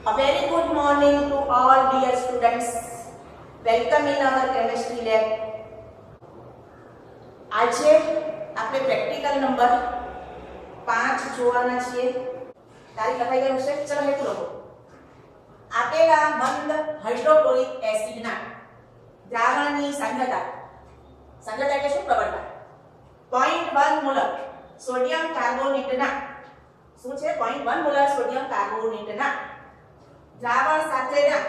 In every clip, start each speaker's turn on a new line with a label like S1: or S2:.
S1: A very good morning to all dear students. Welcome in our chemistry lab. આજે આપણે practical number 5 જોવાના છીએ. તારીખ લખાઈ ગઈ હશે. ચલો હેતુ લખો. આપેલા મંદ હાઇડ્રોક્લોરિક એસિડના દ્રાવણની સાંદ્રતા એટલે શું? પ્રબળતા 0.1 મોલર સોડિયમ કાર્બોનેટના શું છે? 0.1 મોલર સોડિયમ કાર્બોનેટના દ્રાવણ સાથેના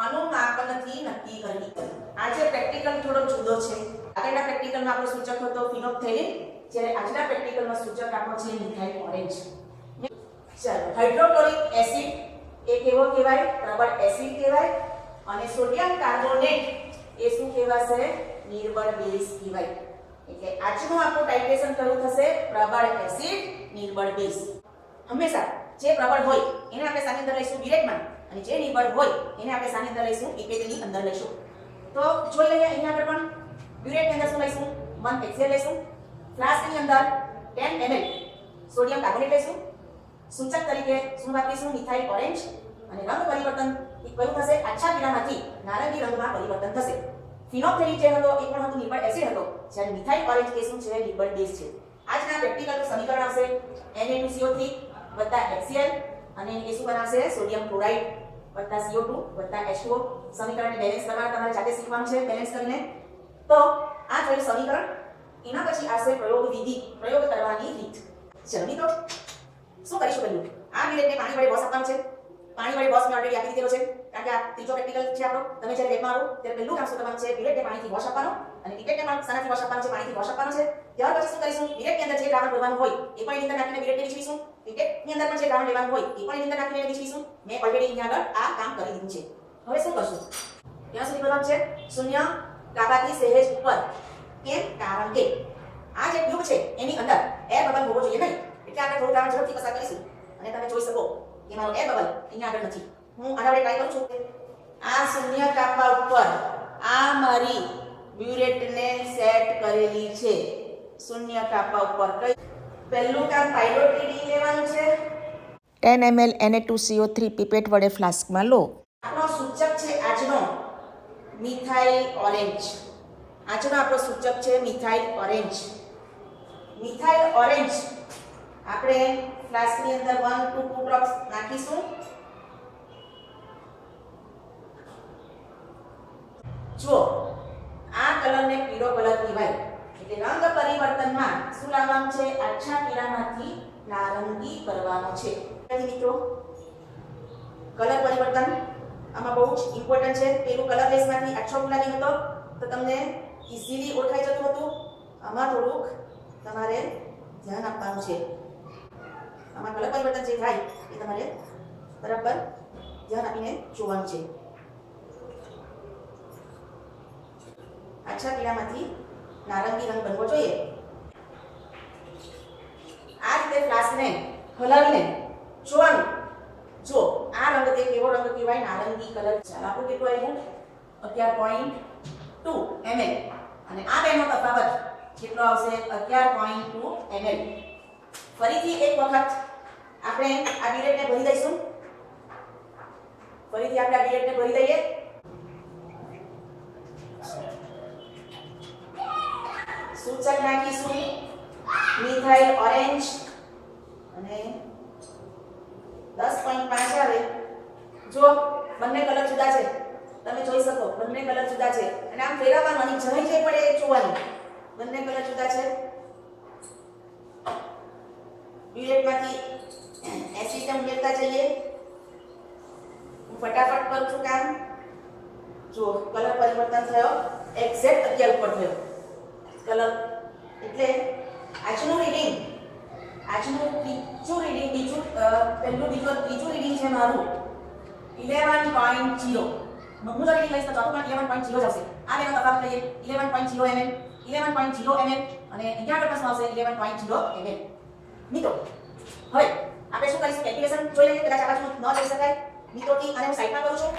S1: અનુમાપનથી નક્કી કરવી. આજે પ્રેક્ટિકલ થોડો જુદો છે. આગળના પ્રેક્ટિકલમાં આપણો સૂચક હતો ફિનોપ્થેલિન, જ્યારે આજના પ્રેક્ટિકલમાં સૂચક આપણો છે મિથાઇલ ઓરેન્જ. ચલો, હાઇડ્રોક્લોરિક એસિડ એ કેવો કહેવાય? પ્રબળ એસિડ કહેવાય. અને સોડિયમ કાર્બોનેટ એ શું કહેવાશે? નિર્બળ બેઝ કહેવાય. એટલે આજનું આપણું ટાઇટ્રેશન કયું થશે? પ્રબળ એસિડ, નિર્બળ બેઝ. હંમેશા જે પ્રબળ હોય એને આપણે સાની અંદર લઈશું બ્યુરેટમાં, અને જે નિર્બળ હોય એને આપણે સાની અંદર લઈશું પિપેટની અંદર લઈશું. તો જોઈ લઈએ અહીંયા આગળ પણ બ્યુરેટની અંદર શું લઈશું? 1 HCl લઈશું. ફ્લાસ્કની અંદર 10 ml સોડિયમ કાર્બોનેટ લઈશું. સૂચક તરીકે શું વાપરીશું? Methyl orange. અને રંગ પરિવર્તન કયું થશે? આછા પીળામાંથી નારંગી રંગમાં પરિવર્તન થશે. ફિનોપ્થેલિન જે હતો એ પણ હતો નિર્બળ એસિડ હતો, જ્યારે મિથાઇલ ઓરેન્જ એ શું છે? નિર્બળ બેઝ છે. આજના પ્રેક્ટિકલનું સમીકરણ આવશે Na2CO3 HCl, અને એ શું બનાવશે? Sodium chloride CO2 H2O. સમીકરણને બેલેન્સ કરવાના તમારે જાતે શીખવાનું છે, બેલેન્સ કરીને. તો આ થયું સમીકરણ. એના પછી આવશે પ્રયોગ વિધિ, પ્રયોગ કરવાની રીત. ચલો મિત્રો, શું કરીશું? પહેલું આ મિલેટને પાણી વડે વોશ આપવાનું છે. પાણી વડે વોશ મેં ઓલરેડી આપી દીધેલો છે, કારણ કે આ ત્રીજો પ્રેક્ટિકલ છે આપણો. તમે જ્યારે લેબમાં આવો ત્યારે પહેલું કામ શું કરવાનું છે? મિલેટને પાણીથી વોશ આપવાનો, અને પિપેટને પણ શાનાથી વોશ આપવાનું છે? પાણીથી વોશ આપવાનું છે. ત્યાર પછી શું કરીશું? મિલેટની અંદર જે દ્રાવણ ભરવાનું હોય એ પણ એની અંદર નાખીને મિલેટને વીછવીશું. પિપેટની અંદર પણ જે દ્રાવણ લેવાનું હોય એ પણ એની અંદર નાખીને વીછવીશું. મેં ઓલરેડી અહીંયા આગળ આ કામ કરી દીધું છે. હવે શું કરશું? ત્યાં સુધી કરવાનું છે 0 ગાભાથી સહેજ ઉપર. કેમ? કારણ કે આ જે ટ્યુબ છે એની અંદર એર બબલ હોવો જોઈએ નહીં, એટલે આપણે થોડું દ્રાવણ ઝડપથી પસાર કરીશું. અને તમે જોઈ શકો કે મારો એર બબલ અહીંયા આગળ નથી. હું આના વડે ટ્રાય કરું છું. આ 0 કાપા ઉપર આ મારી બ્યુરેટને સેટ કરેલી છે. 0 કાપા ઉપર કઈ પહેલું કામ પાયલોટ રીડિંગ લેવાનું છે.
S2: 10 ml Na2CO3 પીપેટ વડે ફ્લાસ્કમાં લો.
S1: આપણો સૂચક છે આજનો મિથાઇલ ઓરેન્જ. આજનો આપણો સૂચક છે મિથાઇલ ઓરેન્જ. મિથાઇલ ઓરેન્જ આપણે ફ્લાસ્કની અંદર 1 to 2 ડ્રોપ્સ નાખીશું. જો આ કલરને પીળો કલર કહેવાય. એટલે રંગ પરિવર્તનમાં શું લાવવાનું છે? આછા પીળામાંથી નારંગી કરવાનો છે. મિત્રો, કલર પરિવર્તન આમાં બહુ જ ઇમ્પોર્ટન્ટ છે. પેલું કલરલેસમાંથી આછો ગુલાબી હતો તો તમને ઈઝીલી ઓળખાઈ જતું હતું. આમાં થોડુંક તમારે ધ્યાન આપવાનું છે. આમાં કલર પરિવર્તન જે થાય એ તમારે બરાબર ધ્યાન આપીને જોવાનું છે. આછા પીળામાંથી નારંગી રંગ બનવો જોઈએ. આ રીતે ફ્લાસ્કને હલાવીને જોવાનું. જો આ રંગ તે કેવો રંગ કહેવાય? નારંગી કલર. ચાલો આપણું કેટલું આવ્યું? 11.2 ml. અને આ બેનો તફાવત કેટલો આવશે? 11.2 ml. ફરીથી એક વખત આપણે આ બ્યુરેટને ભરી દઈશું. ફરીથી આપણે આ બ્યુરેટને ભરી દઈએ. સૂચક નાખીશું મિથાઇલ ઓરેન્જ, અને 10.5 આવે. જો બંને કલર જુદા છે, તમે જોઈ શકો બંને કલર જુદા છે. અને આમ ફેરવવાનું, અને જઈ પડે એ જોવાનું. બંને કલર જુદા છે. બ્યુરેટમાંથી એસિડને ઉમેરતા જઈએ. હું ફટાફટ કરું છું કામ. જો કલર પરિવર્તન થયો, એક્ઝેક્ટ 11 ઉપર થયો કલર. એટલે આજનું રીડિંગ, આજનું ત્રીજું રીડિંગ, પહેલું બીજું ત્રીજું રીડિંગ છે મારું 11.0. હું જો રીડિંગ લઈશ તો ચોથું પણ 11.0 જ આવશે. આ બેનો તફાવત લઈએ 11.0 ml, 11.0 ml, અને અહીંયા આગળ પણ આવશે 11.0 ml. મિત્રો, હવે આપણે શું કરીશું? કેલ્ક્યુલેશન જોઈ લઈએ. કદાચ આ બાજુ ન જોઈ શકાય મિત્રોથી આને હું સાઈડમાં કરું છું.